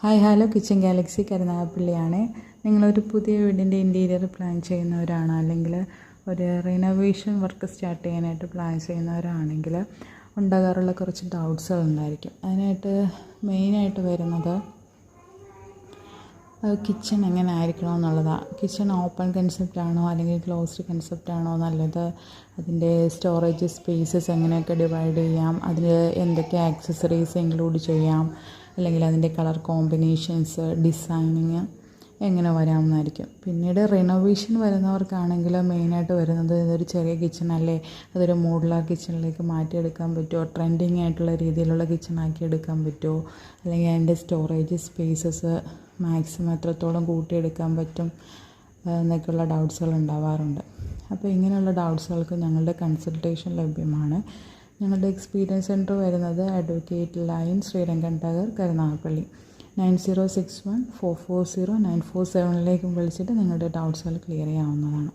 Hi hello kitchen galaxy കരുനാഗപ്പള്ളിയാണ്. നിങ്ങളൊരു പുതിയ വീടിൻ്റെ ഇൻറ്റീരിയർ പ്ലാൻ ചെയ്യുന്നവരാണ്, അല്ലെങ്കിൽ ഒരു റിനോവേഷൻ വർക്ക് സ്റ്റാർട്ട് ചെയ്യാനായിട്ട് പ്ലാൻ ചെയ്യുന്നവരാണെങ്കിൽ ഉണ്ടാകാറുള്ള കുറച്ച് ഡൗട്ട്സുകൾ ഉണ്ടായിരിക്കും. അതിനായിട്ട് മെയിനായിട്ട് വരുന്നത് കിച്ചൺ എങ്ങനെ ആയിരിക്കണം എന്നുള്ളതാണ്. കിച്ചൺ ഓപ്പൺ കൺസെപ്റ്റാണോ അല്ലെങ്കിൽ ക്ലോസ്ഡ് കൺസെപ്റ്റാണോ നല്ലത്, അതിൻ്റെ സ്റ്റോറേജ് സ്പേസസ് എങ്ങനെയൊക്കെ ഡിവൈഡ് ചെയ്യാം, അതിൽ എന്തൊക്കെ ആക്സസറീസ് ഇൻക്ലൂഡ് ചെയ്യാം, അല്ലെങ്കിൽ അതിൻ്റെ കളർ കോമ്പിനേഷൻസ്, ഡിസൈനിങ് എങ്ങനെ വരാമെന്നായിരിക്കും. പിന്നീട് റിനോവേഷൻ വരുന്നവർക്കാണെങ്കിൽ മെയിനായിട്ട് വരുന്നത് ഇതൊരു ചെറിയ കിച്ചൺ അല്ലേ, അതൊരു മോഡുലാർ കിച്ചണിലേക്ക് മാറ്റിയെടുക്കാൻ പറ്റുമോ, ട്രെൻഡിങ് ആയിട്ടുള്ള രീതിയിലുള്ള കിച്ചണാക്കി എടുക്കാൻ പറ്റുമോ, അല്ലെങ്കിൽ അതിൻ്റെ സ്റ്റോറേജ് സ്പേസസ് മാക്സിമം എത്രത്തോളം കൂട്ടിയെടുക്കാൻ പറ്റും എന്നൊക്കെയുള്ള ഡൗട്ട്സുകൾ ഉണ്ടാവാറുണ്ട്. അപ്പോൾ ഇങ്ങനെയുള്ള ഡൗട്ട്സുകൾക്ക് ഞങ്ങളുടെ കൺസൾട്ടേഷൻ ലഭ്യമാണ്. ഞങ്ങളുടെ എക്സ്പീരിയൻസ് സെൻറ്റർ വരുന്നത് അഡ്വക്കേറ്റ് ലൈൻ ശ്രീരംഗൻ ടഗർ കരുനാഗപ്പള്ളി. 9061 440 947 വിളിച്ചിട്ട് നിങ്ങളുടെ ഡൗട്ട്സുകൾ ക്ലിയർ ചെയ്യാവുന്നതാണ്.